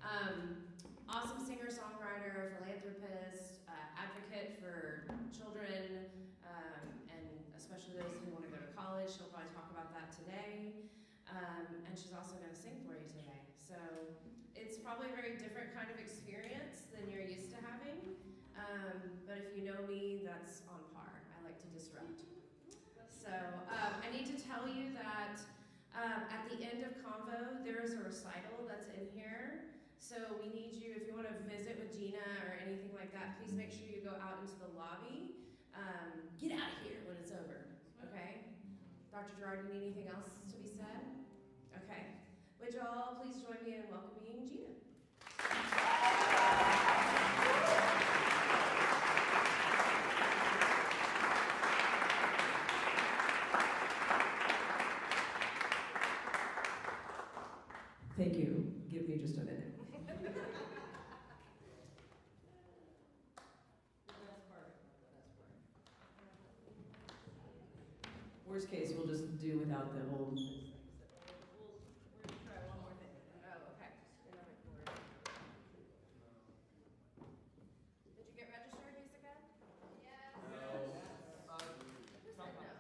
Awesome singer-songwriter, philanthropist, advocate for children, and especially those who want to go to college. She'll probably talk about that today. And she's also going to sing for you today. So it's probably a very different kind of experience than you're used to having. But if you know me, that's on par. I like to disrupt. So I need to tell you that at the end of Convo, there is a recital that's in here. So we need you, if you want to visit with Gina or anything like that, please make sure you go out into the lobby. Get out of here when it's over, okay? Dr. Gerard, do you need anything else to be said? Okay. Would you all please join me in welcoming Gina? Thank you. Give me just a minute. Worst case, we'll just do without the whole. We're gonna try one more thing. Oh, okay. Did you get registered, Jessica? Yes. No. Who said no?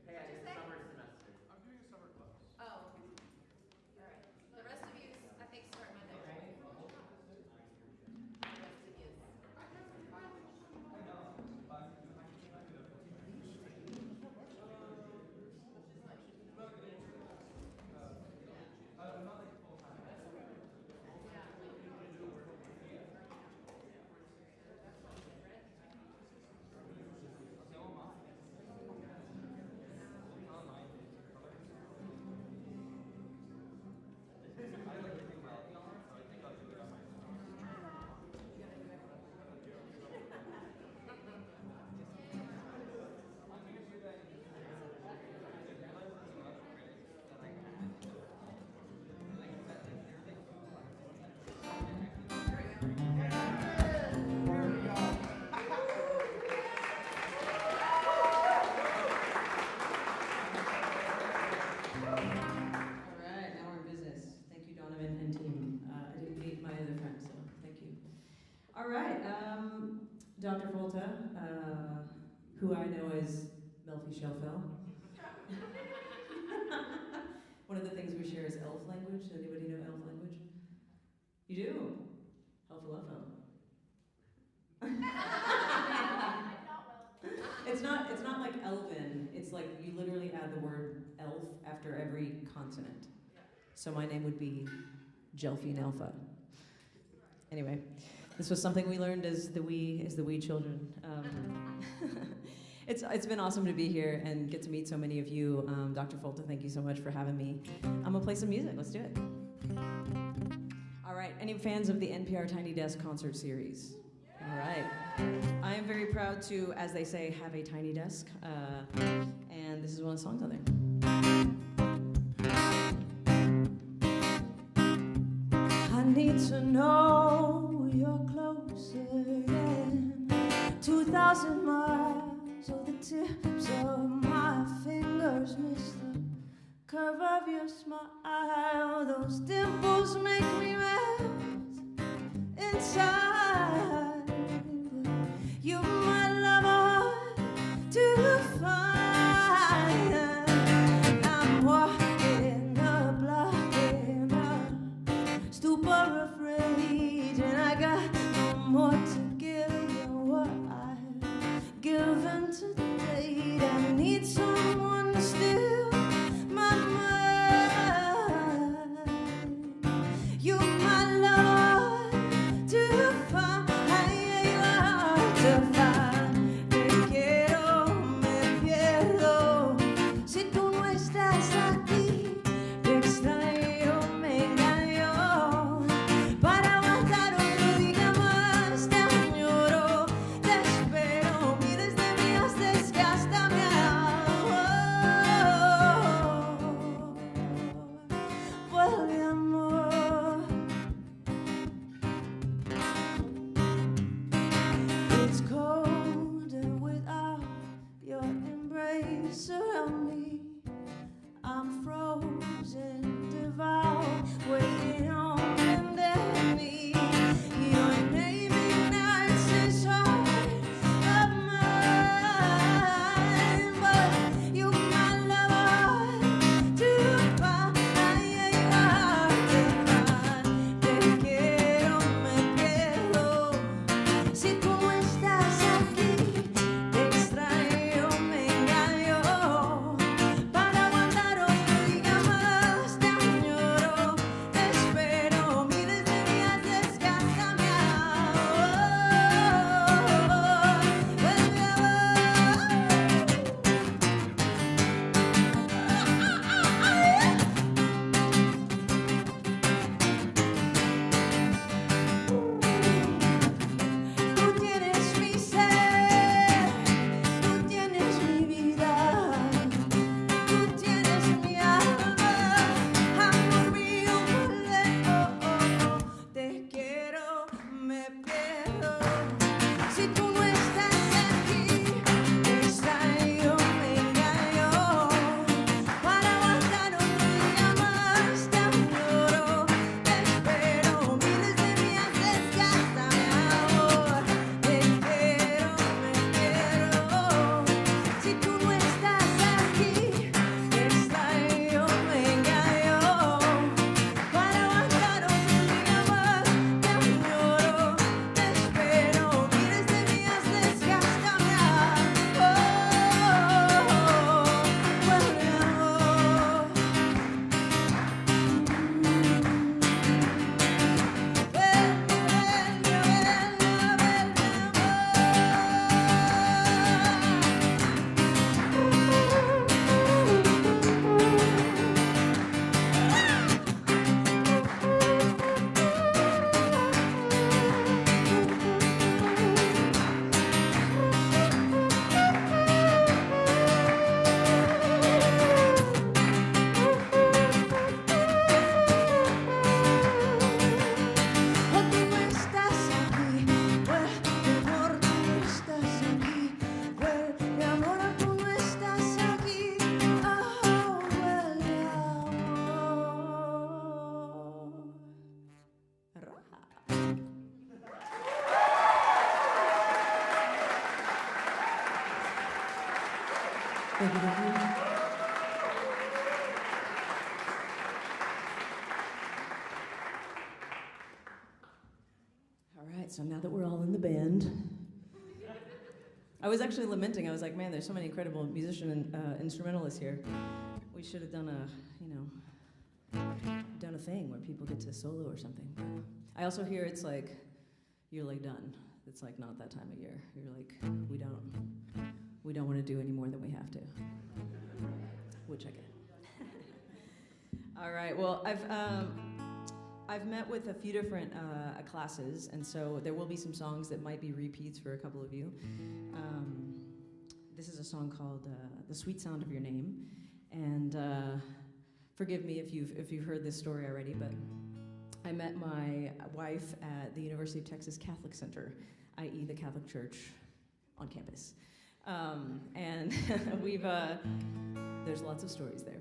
Hey, I did summer semester. I'm doing a summer class. Oh, okay. All right. The rest of you, I think, start Monday, right? The rest of you. Dr. Volta, who I know as Melfi Shelfell. One of the things we share is elf language. Does anybody know elf language? You do? Helfalufo. It's not like elven. It's like you literally add the word elf after every consonant. So my name would be Jelfie Nelfa. Anyway. This was something we learned as the wee children. It's been awesome to be here and get to meet so many of you. Dr. Folta, thank you so much for having me. I'm gonna play some music. Let's do it. All right. Any fans of the NPR Tiny Desk concert series? All right. I am very proud to, as they say, have a tiny desk. And this is one of the songs on there. I need to know you're closer than 2,000 miles, or the tips of my fingers miss the curve of your smile. Those dimples make me melt inside. You're my lover to find. I'm walking the block in a stupor of rage, and I got no more to give than what I've given to date. I need someone to steal my mind. You're my love to find. Thank you, thank you. All right, so now that we're all in the band, I was actually lamenting. I was like, man, there's so many incredible musicians and instrumentalists here. We should have done a thing where people get to solo or something. I also hear it's like, you're like done. It's like not that time of year. You're like, we don't want to do any more than we have to, which I get. All right, well, I've met with a few different classes, and so there will be some songs that might be repeats for a couple of you. This is a song called "The Sweet Sound of Your Name," and forgive me if you've heard this story already, but I met my wife at the University of Texas Catholic Center, i.e. the Catholic Church on campus, and we've there's lots of stories there,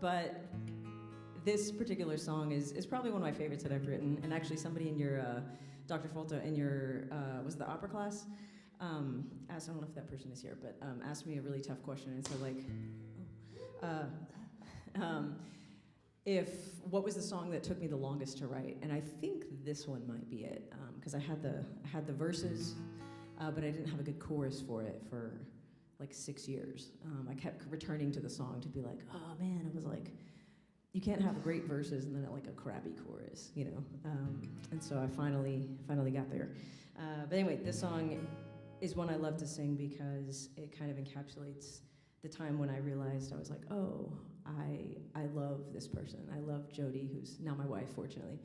but this particular song is probably one of my favorites that I've written, and actually somebody in your, Dr. Folta, in your, was it the opera class? Asked, I don't know if that person is here, but asked me a really tough question, and said what was the song that took me the longest to write? And I think this one might be it, because I had the verses, but I didn't have a good chorus for it for like 6 years. I kept returning to the song to be like, oh man, it was like, you can't have great verses and then like a crappy chorus, you know? And so I finally got there. But anyway, this song is one I love to sing because it kind of encapsulates the time when I realized, I was like, oh, I love this person. I love Jody, who's now my wife, fortunately.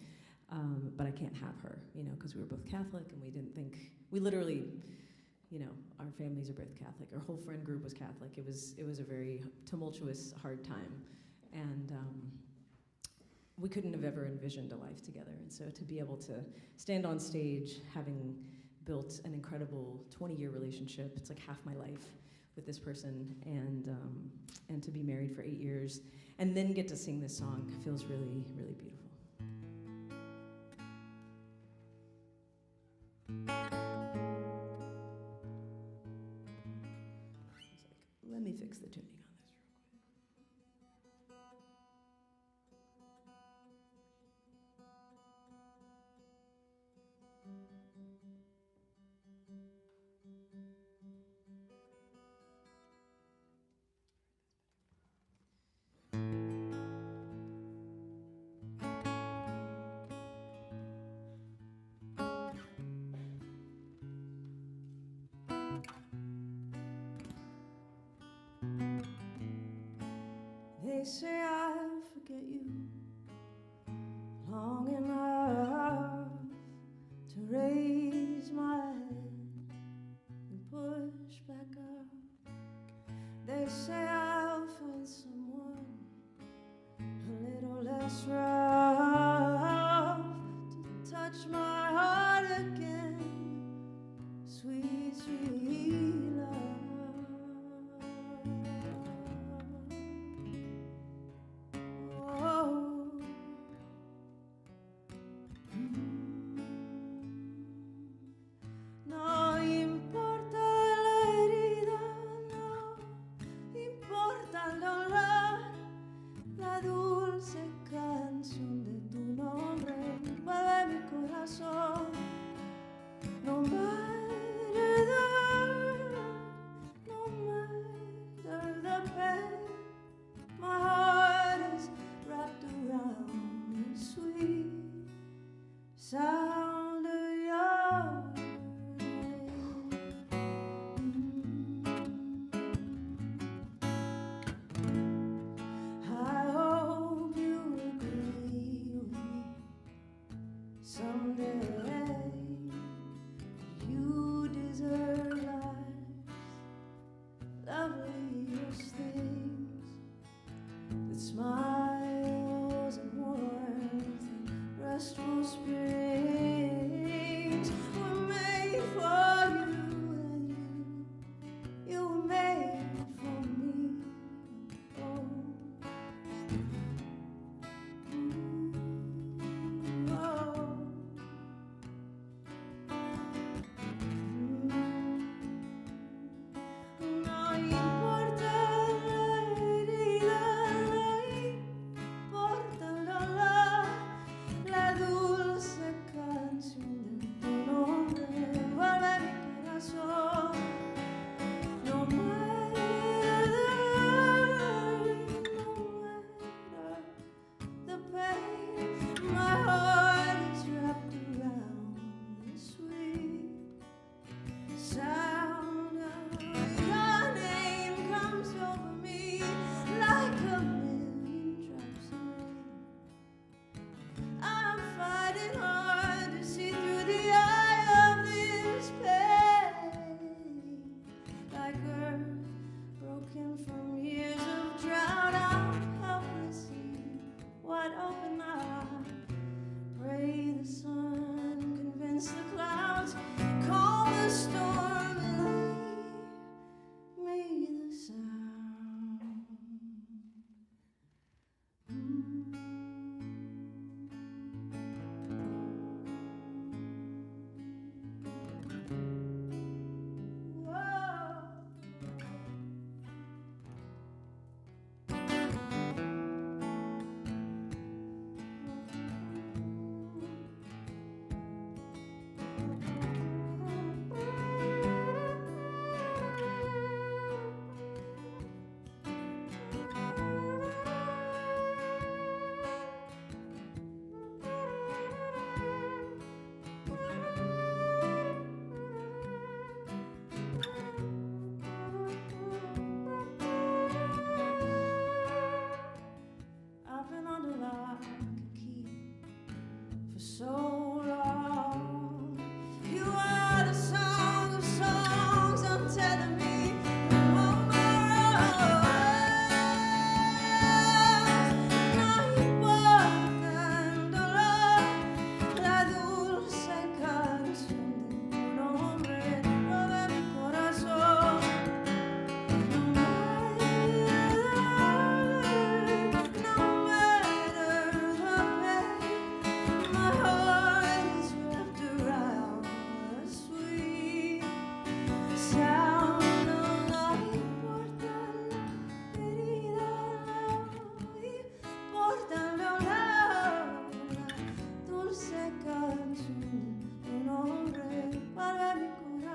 But I can't have her, you know, because we were both Catholic and we didn't think, we literally, you know, our families are both Catholic. Our whole friend group was Catholic. It was a very tumultuous, hard time. And we couldn't have ever envisioned a life together. And so to be able to stand on stage, having built an incredible 20-year relationship, it's like half my life with this person, and to be married for 8 years, and then get to sing this song feels really, really beautiful. Let me fix the tuning on this real quick. They say I'll forget you long enough to raise my head and push back up. They say I'll find someone a little less rough to touch my heart again, sweet, sweet love.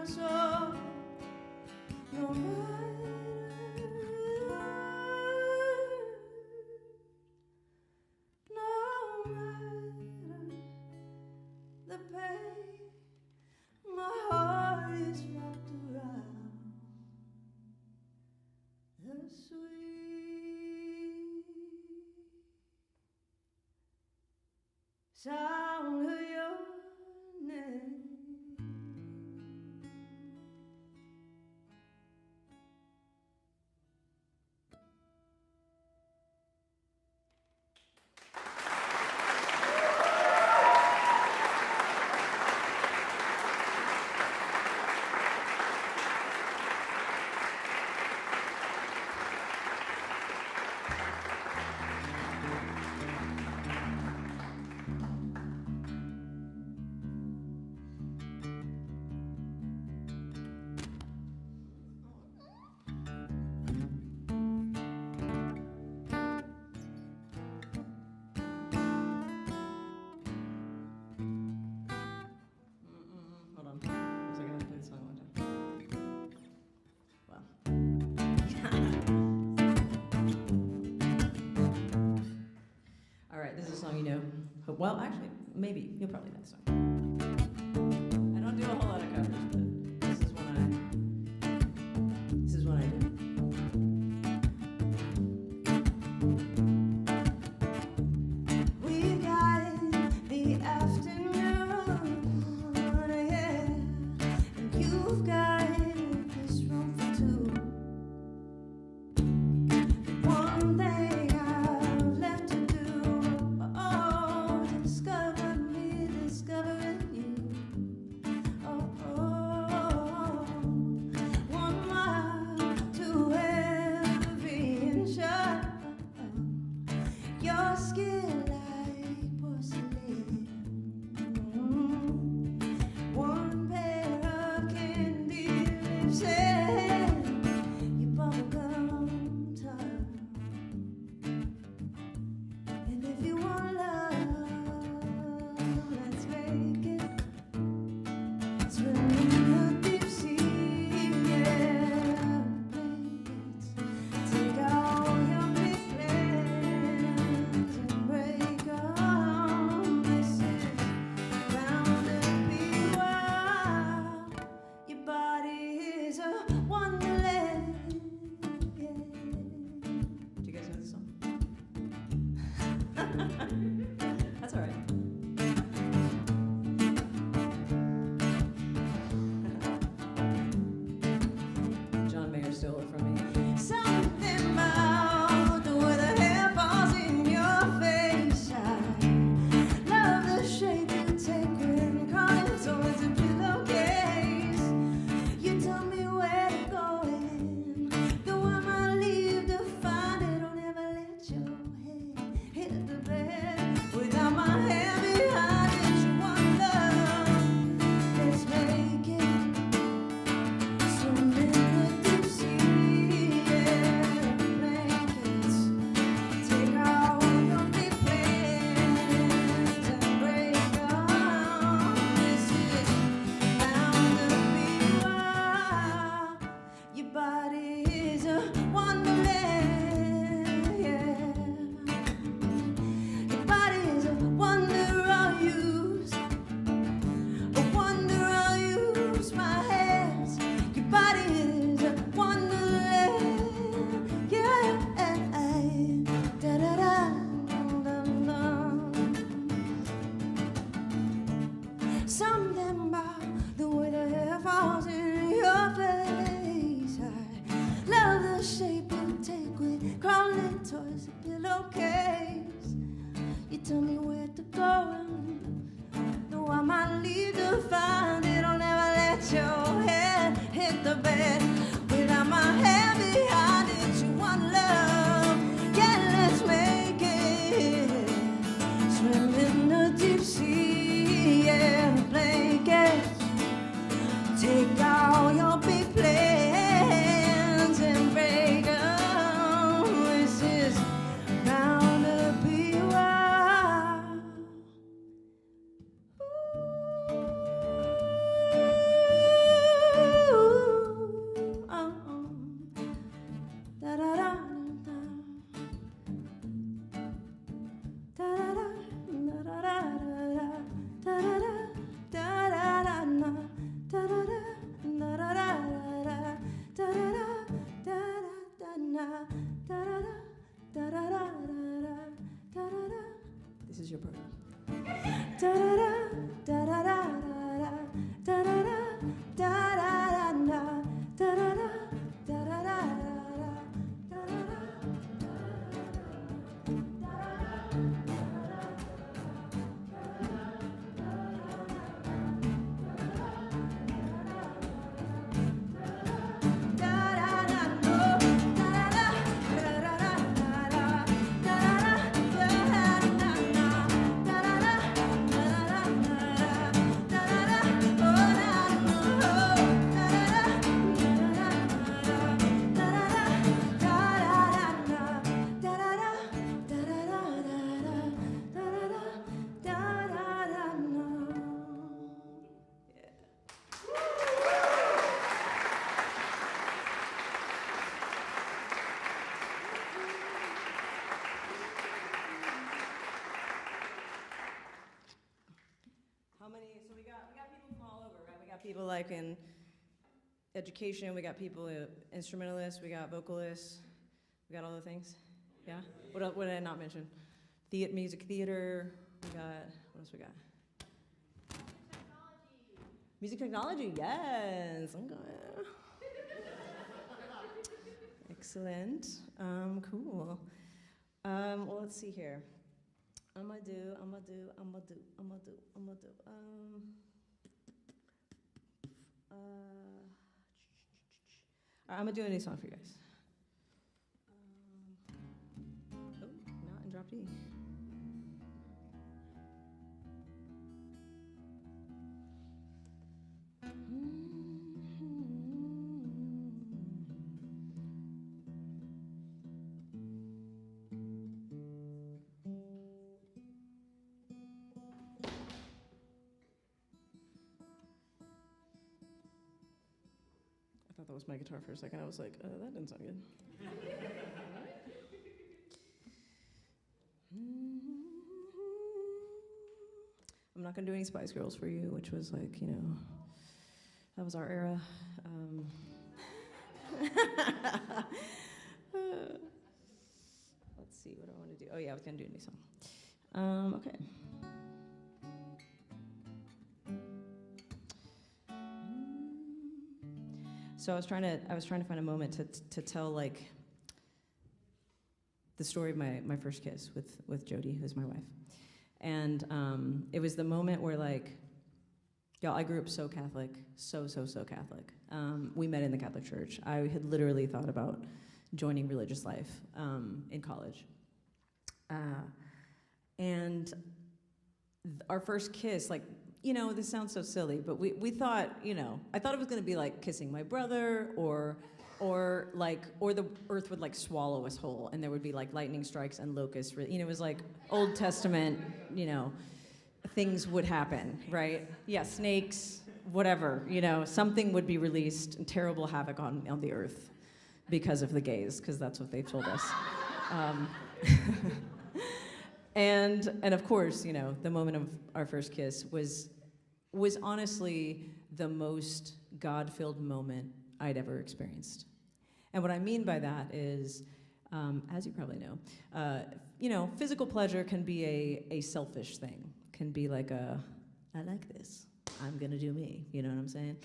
so no matter the pain, my heart is wrapped around the sweet sound of your name. Hold on. I was like, I have to play the song one time. Well. All right, this is a song you know. Well, actually, maybe. You'll probably know the song. I don't do a whole lot of covers, but this is one I do. We got the afternoon, yeah, and you've got this room for two. One thing I've left to do, oh, discover me, discovering you. Oh, one mile to every inch of your skin like porcelain. One pair of candy lips and your bubblegum tongue. And if you want love, let's make it swim in the deep sea, yeah. Take all your big plans and break on this bound to be wild. Your body is a wonderland, yeah. Do you guys know this song? That's all right. John Mayer stole it from me. Something about the way the hair falls in your face. I love the shape you take when calling towards a pillowcase. You tell me where to go and though I might leave to find it, don't ever let your head hit the bed without my hand behind it. You want love, let's make it swim in the deep sea, yeah, blankets. Take all your big plans and break on. This is bound to be wild. Your body is a wonderland, yeah. Your body is a wonder I'll use. A wonder I'll use my hands. Your body is a wonderland, yeah. Da da da dum dum. Something about the way the hair falls in your face. I love the shape you take with crawling towards a pillowcase. You tell me where to go, though I might leave to find it. I'll never let your head hit the bed without my hand behind it. You want love, yeah, let's make it swim in the deep sea, yeah, blankets. Take all your big plans and break them. This is bound to be wild. Ooh. like in education, we got people, instrumentalists, we got vocalists, we got all the things. Yeah? What did I not mention? Music theater, we got, what else we got? Music technology, yes. I'm going. Excellent. Cool. Well, let's see here. I'm gonna do. All right, I'm gonna do a new song for you guys. Not in drop D. I thought that was my guitar for a second. I was like, that didn't sound good. I'm not gonna do any Spice Girls for you, which was like, that was our era. Let's see, what do I want to do? Oh yeah, I was gonna do a new song. Okay. So I was trying to find a moment to tell like the story of my first kiss with Jody, who's my wife, and it was the moment where like, y'all, I grew up so Catholic, so Catholic. We met in the Catholic Church. I had literally thought about joining religious life in college, and our first kiss, like. This sounds so silly, but we thought, I thought it was gonna be like kissing my brother, or the earth would like swallow us whole, and there would be like lightning strikes and locusts. It was like Old Testament, things would happen, right? Yeah, snakes, whatever. Something would be released, and terrible havoc on the earth because of the gays, because that's what they've told us. And of course, the moment of our first kiss was honestly the most God-filled moment I'd ever experienced. And what I mean by that is, as you probably know, physical pleasure can be a selfish thing. Can be like I like this, I'm gonna do me. You know what I'm saying?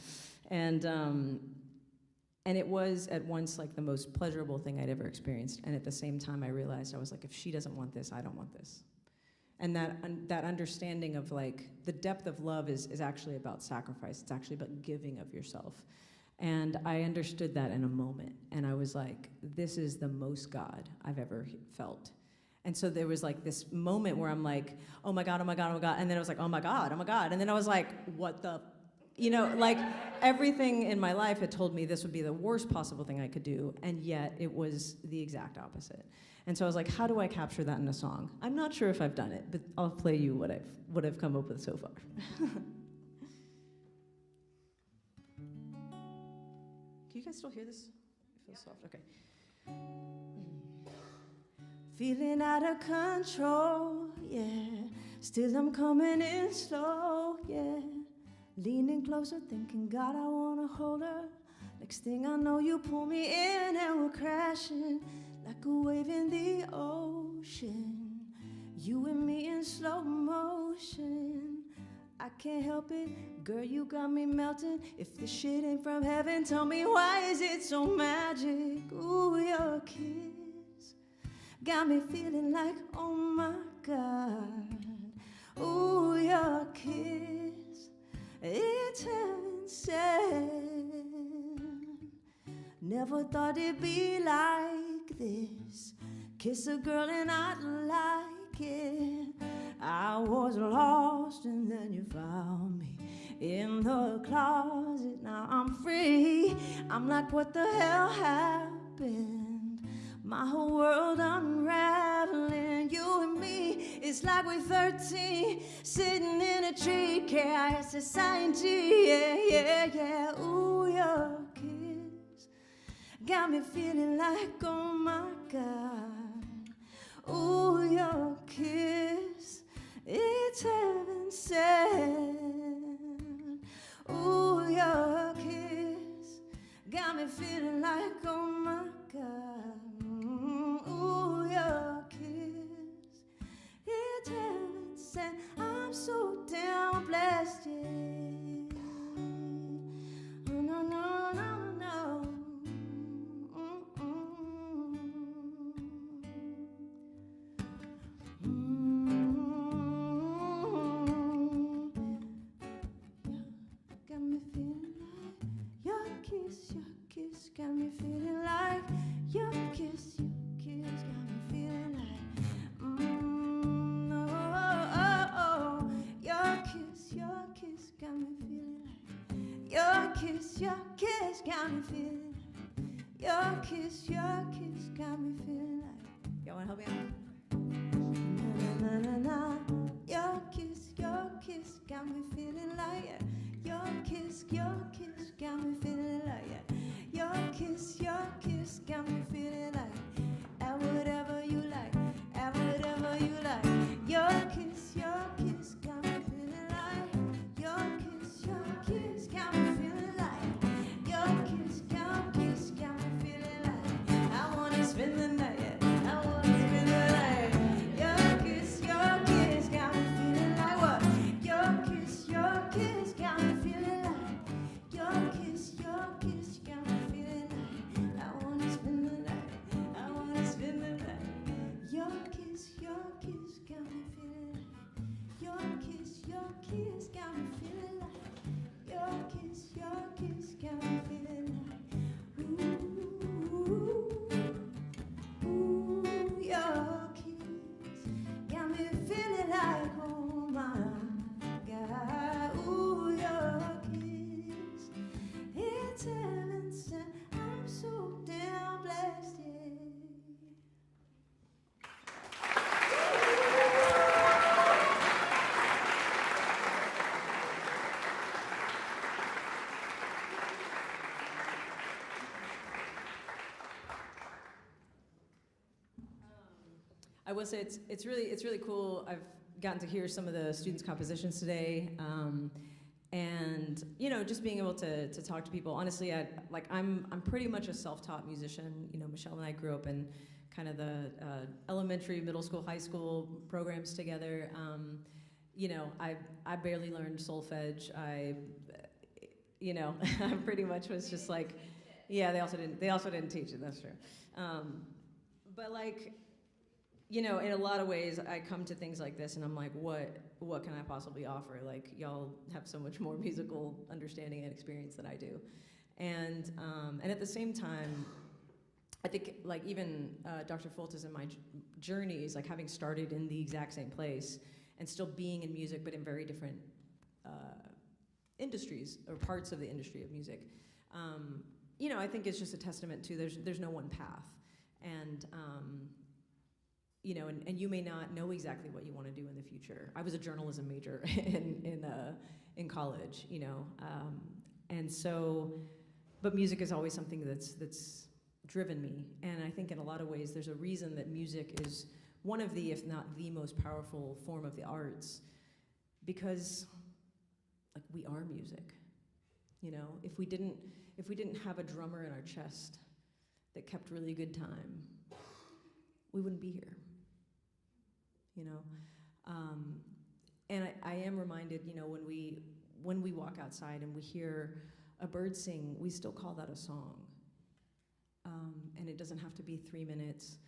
And it was at once like the most pleasurable thing I'd ever experienced, and at the same time I realized, I was like, if she doesn't want this, I don't want this. And that understanding of like, the depth of love is actually about sacrifice, it's actually about giving of yourself. And I understood that in a moment, and I was like, this is the most God I've ever felt. And so there was like this moment where I'm like, oh my God, oh my God, oh my God, and then I was like, oh my God, and then I was like, what the like everything in my life had told me this would be the worst possible thing I could do, and yet it was the exact opposite. And so I was like, how do I capture that in a song? I'm not sure if I've done it, but I'll play you what I've come up with so far. Can you guys still hear this? It feels soft, okay. Feeling out of control, yeah. Still I'm coming in slow, yeah. Leaning closer, thinking, God, I wanna hold her. Next thing I know, you pull me in and we're crashing like a wave in the ocean. You and me in slow motion. I can't help it, girl, you got me melting. If this shit ain't from heaven, tell me why is it so magic? Ooh, your kiss got me feeling like, oh my God. Ooh, your kiss, it's heaven sent. Never thought it'd be like this. Kiss a girl and I'd like it. I was lost and then you found me in the closet. Now I'm free. I'm like, what the hell happened? My whole world unraveling. You and me, it's like we're 13, sitting in a tree. K-I-S-S-I-N-G, yeah. Ooh, your kiss got me feeling like, oh my God. Ooh, your kiss, it's heaven sent. Ooh, your kiss got me feeling like, oh my God. Ooh, your kiss, it heavens, and I'm so damn blessed. Yeah. Oh, no, no, no, no. Got me feeling like your kiss got me feeling like your kiss got me feeling like oh, your kiss got me feeling like your kiss got me feeling like your kiss got me feeling like. Y'all wanna help me out? Na na na na. Your kiss got me feeling like yeah. Your kiss got me feeling like yeah. Your kiss got me feeling like at whatever you like, at whatever you like. Your kiss got me feeling like your kiss got me feeling like your kiss got me feeling like I wanna spend the night, yeah. I wanna spend the night. Your kiss got me feeling like what? Your kiss got me feeling like your kiss got me feeling like I wanna spend the night. I wanna spend the night. Your kiss got me feeling like your kiss got me feeling like your kiss got me feeling like ooh, your kiss got me feeling like oh my God, ooh, your kiss, it's heaven sent. I'm so damn blessed. Yeah. I will say it's really cool. I've gotten to hear some of the students' compositions today, and you know, just being able to talk to people. Honestly, I'm pretty much a self-taught musician. You know, Michelle and I grew up in kind of the elementary, middle school, high school programs together. You know, I barely learned solfege. You know, I pretty much was just like, yeah. They also didn't teach it. That's true. But like, you know, in a lot of ways, I come to things like this, and I'm like, what can I possibly offer? Like, y'all have so much more musical understanding and experience than I do, and at the same time, I think like even Dr. Fultis and my journeys, like having started in the exact same place and still being in music, but in very different industries or parts of the industry of music. You know, I think it's just a testament to there's no one path, and you know, and you may not know exactly what you want to do in the future. I was a journalism major in college, you know, and so, but music is always something that's driven me, and I think in a lot of ways there's a reason that music is one of the, if not the most powerful form of the arts, because like we are music, you know. If we didn't have a drummer in our chest that kept really good time, we wouldn't be here. You know, and I am reminded, you know, when we walk outside and we hear a bird sing, we still call that a song, and it doesn't have to be 3 minutes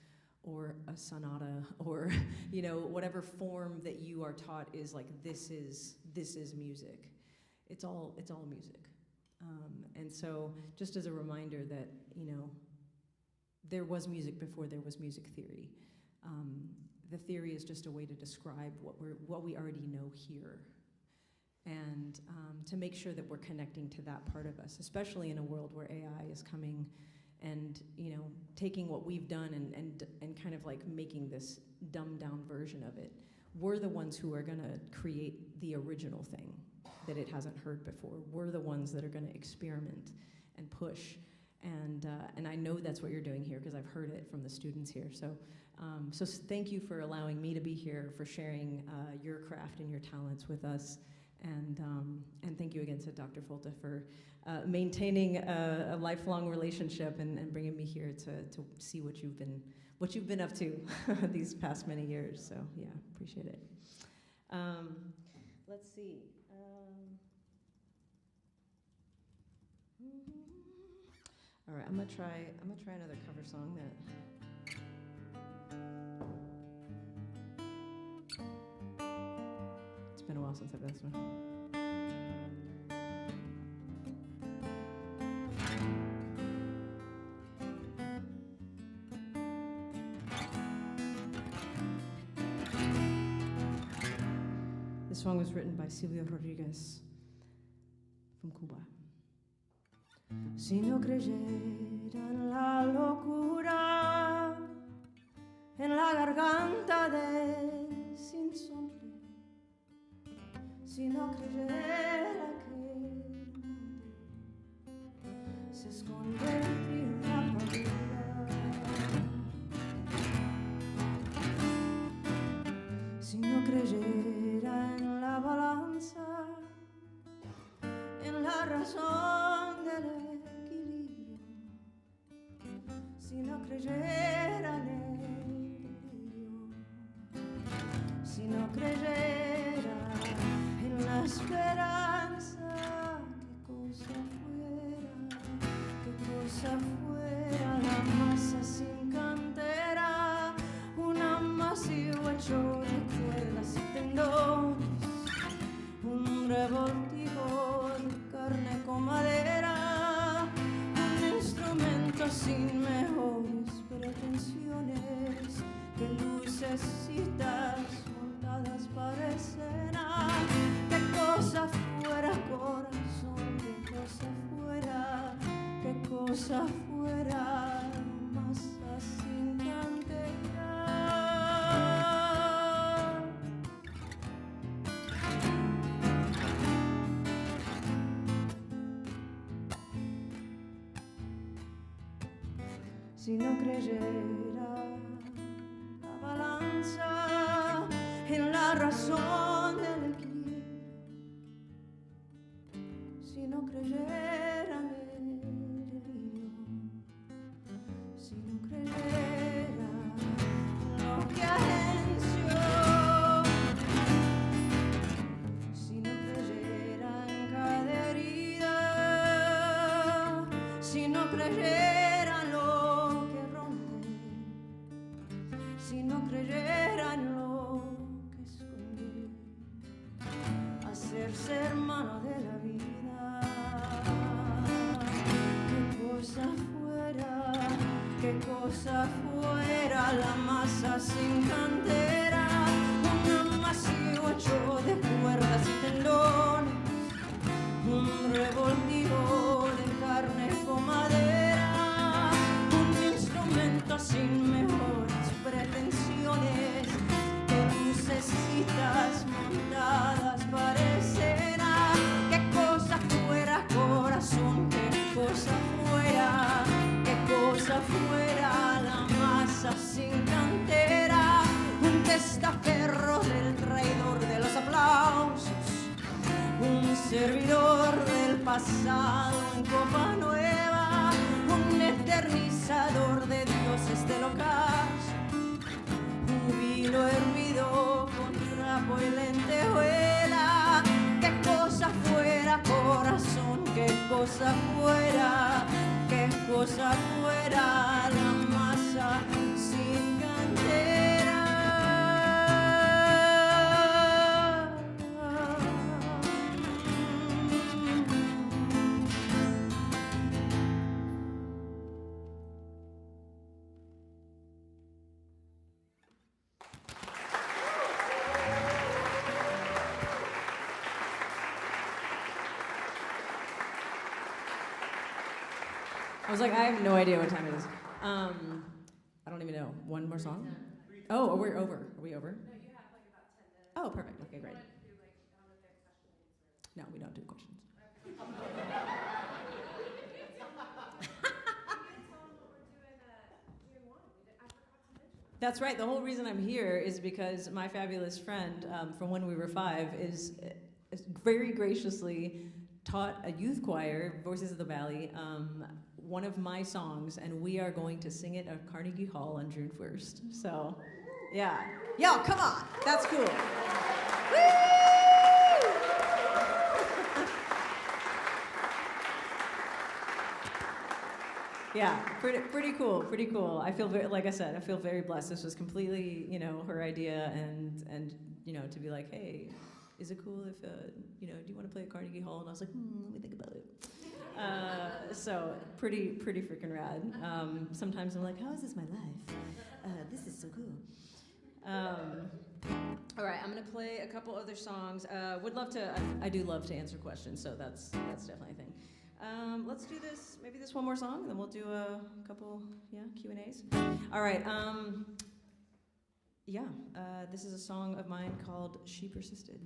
or a sonata or you know, whatever form that you are taught is like this is music. It's all music, and so just as a reminder that, you know, there was music before there was music theory. The theory is just a way to describe what we already know here, and to make sure that we're connecting to that part of us, especially in a world where AI is coming and, you know, taking what we've done and kind of like making this dumbed down version of it. We're the ones who are gonna create the original thing that it hasn't heard before. We're the ones that are gonna experiment and push. And I know that's what you're doing here because I've heard it from the students here. So thank you for allowing me to be here, for sharing your craft and your talents with us. And thank you again to Dr. Folta for maintaining a lifelong relationship and bringing me here to see what you've been up to these past many years. So yeah, appreciate it. Let's see. All right, I'm gonna try another cover song that. It's been a while since I've done this one. This song was written by Silvio Rodriguez from Cuba. Si no creyera en la locura, en la garganta del sinsonte, si no creyera que el monte se esconde en la pradera, si no creyera en la balanza, en la razón del equilibrio, si no creyera en el delirio, si no creyera en la esperanza, qué cosa fuera la masa sin cantera, un amasijo hecho de cuerdas y tendones, un revoltijo de carne con madera, un instrumento sin mejores pretensiones que lucecitas montadas para escena. Qué cosa fuera, corazón, qué cosa fuera, masa sin cantera. Si no creyera la balanza en la razón del equilibrio, si no creyera en el delirio, si no creyera en lo que agenció, si no creyera en cada herida, si no creyera en lo que rompe, si no creyera en lo que esconde, hacerse hermano de la vida, qué cosa fuera la masa sin cantera, un amasijo hecho de cuerdas y tendones, un revoltijo de carne con madera, un instrumento sin mejores pretensiones que lucecitas montadas para escena. Qué cosa fuera, corazón, qué cosa fuera la masa sin cantera, un testaferro del traidor de los aplausos, un servidor del pasado en copa nueva, un eternizador de dioses del ocaso, un vino hervido con trapo y lentejuela. Qué cosa fuera, corazón, qué cosa fuera la masa sin cantera. I was like, I have no idea what time it is. I don't even know. One more song? Oh, we're over. Are we over? No, you have like about 10 minutes. Oh, perfect. Okay, great. Do like how the next question is. No, we don't do questions. That's right. The whole reason I'm here is because my fabulous friend from when we were 5 is very graciously taught a youth choir, Voices of the Valley, one of my songs, and we are going to sing it at Carnegie Hall on June 1st. So, yeah. Yo, come on. That's cool. Woo! Yeah, pretty cool. I feel very, like I said, I feel very blessed. This was completely, her idea, and to be like, hey, is it cool if, do you want to play at Carnegie Hall? And I was like, let me think about it. So pretty freaking rad. Sometimes I'm like, how is this my life? This is so cool. All right, I'm gonna play a couple other songs. Would love to. I do love to answer questions, so that's definitely a thing. Let's do this. Maybe this one more song, and then we'll do a couple Q&As. All right. This is a song of mine called "She Persisted."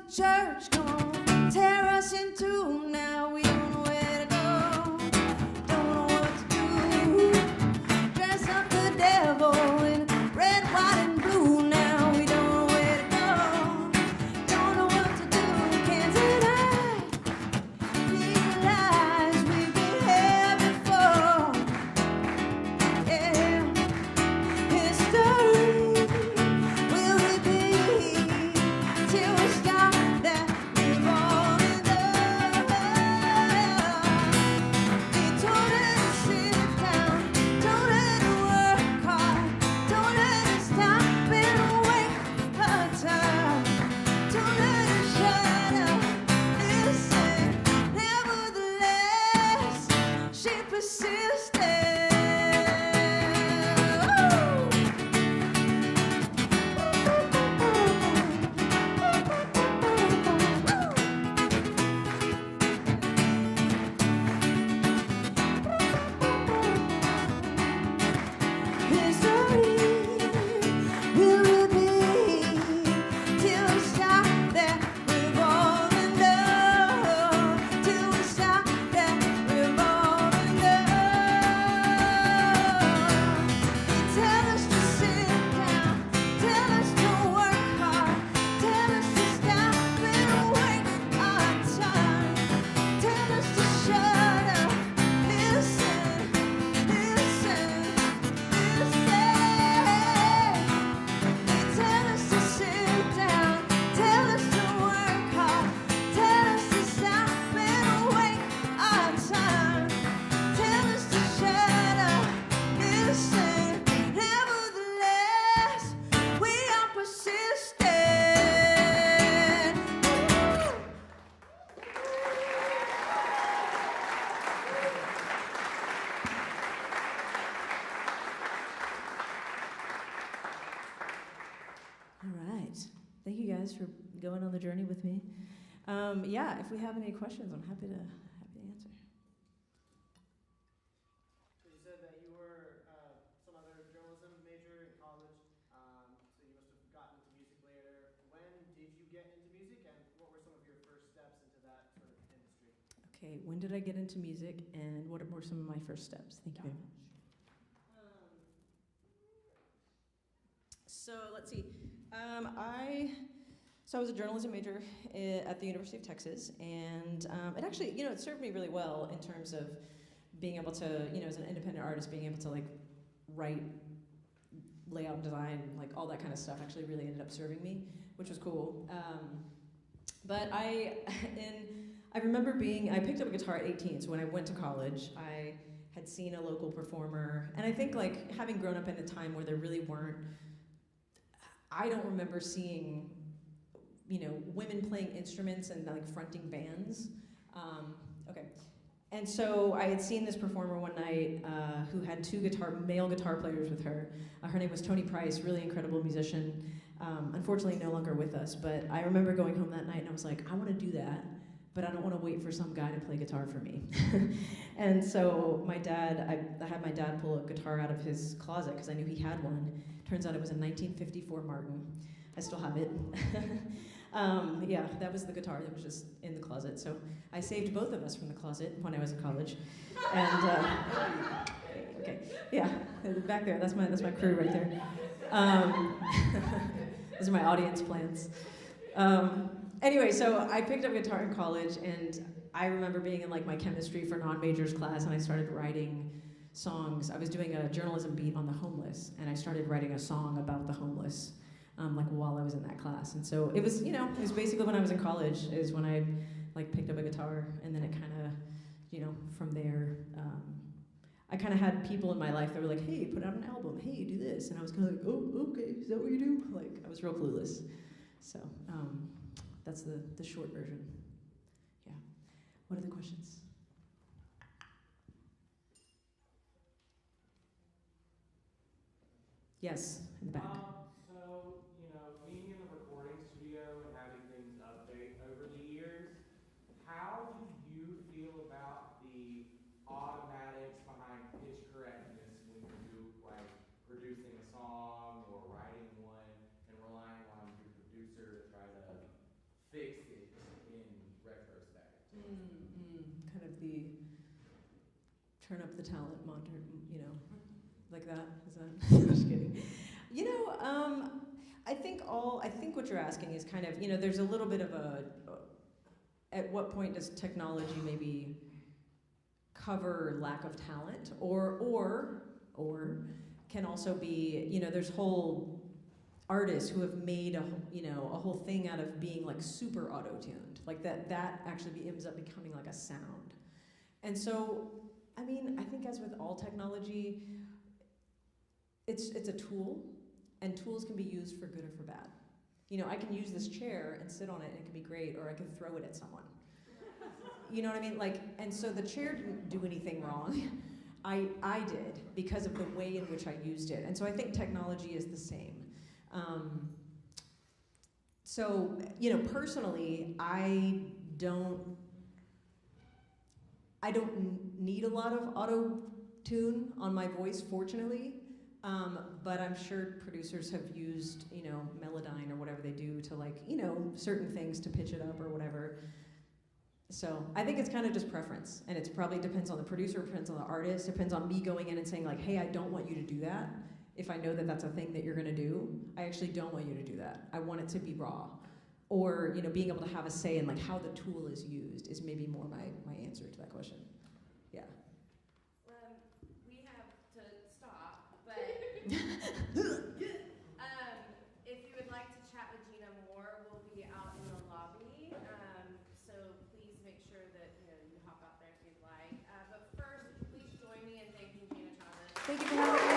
Church, come on, tear us in two. Now we don't know where to go, don't know what to do. Dress up the devil in red, white, and blue. Now we don't know where to go, don't know what to do. Can't deny these lies we've been here before. Yeah, history will repeat till we stop. Thank you guys for going on the journey with me. If we have any questions, I'm happy to answer. So you said that you were some other journalism major in college, so you must have gotten into music later. When did you get into music, and what were some of your first steps into that sort of industry? Okay, when did I get into music, and what were some of my first steps? Thank you very much. So let's see. I was a journalism major at the University of Texas, and it actually, it served me really well in terms of being able to, as an independent artist, being able to like write, layout, design, like all that kind of stuff actually really ended up serving me, which was cool. But I remember I picked up a guitar at 18, so when I went to college, I had seen a local performer, and I think like having grown up in a time where there really weren't, I don't remember seeing, women playing instruments and like fronting bands. Okay. And so I had seen this performer one night who had two male guitar players with her. Her name was Toni Price, really incredible musician. Unfortunately, no longer with us. But I remember going home that night and I was like, I want to do that, but I don't want to wait for some guy to play guitar for me. And so I had my dad pull a guitar out of his closet because I knew he had one. Turns out it was a 1954 Martin. I still have it. Yeah, that was the guitar that was just in the closet. So I saved both of us from the closet when I was in college. And okay, yeah, back there. That's my crew right there. Those are my audience plans. Anyway, so I picked up guitar in college, and I remember being in like my chemistry for non-majors class, and I started writing songs. I was doing a journalism beat on the homeless, and I started writing a song about the homeless. Like while I was in that class. And so it was, it was basically when I was in college is when I like picked up a guitar, and then it kind of, from there, I kind of had people in my life that were like, hey, put out an album, hey, do this. And I was kind of like, oh, okay, is that what you do? Like, I was real clueless. So that's the short version. Yeah. What are the questions? Yes, in the back. Being in the recording studio and having things update over the years, how do you feel about the automatics behind pitch correctness when you like producing a song or writing one and relying on your producer to try to fix it in retrospect? Kind of the turn up the talent monitor, like that. Is that? Just kidding. I think what you're asking is kind of, there's a little bit of at what point does technology maybe cover lack of talent, or can also be, there's whole artists who have made a whole thing out of being like super auto-tuned, like that actually ends up becoming like a sound. And so, I think as with all technology, it's a tool, and tools can be used for good or for bad. I can use this chair and sit on it and it can be great, or I can throw it at someone. You know what I mean? Like, and so the chair didn't do anything wrong. I did, because of the way in which I used it. And so I think technology is the same. So, personally, I don't need a lot of auto-tune on my voice, fortunately. But I'm sure producers have used, Melodyne or whatever they do to like, certain things to pitch it up or whatever. So I think it's kind of just preference, and it's probably depends on the producer, depends on the artist, depends on me going in and saying like, hey, I don't want you to do that. If I know that that's a thing that you're gonna do, I actually don't want you to do that. I want it to be raw. Or, being able to have a say in like how the tool is used is maybe more my answer to that question. Yeah. We have to stop, but if you would like to chat with Gina more, we'll be out in the lobby. So please make sure that you hop out there if you'd like. But first, please join me in thanking Gina Chavez. Thank you for having me.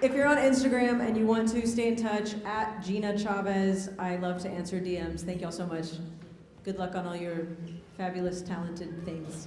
If you're on Instagram and you want to stay in touch, at Gina Chavez, I love to answer DMs. Thank y'all so much. Good luck on all your fabulous, talented things.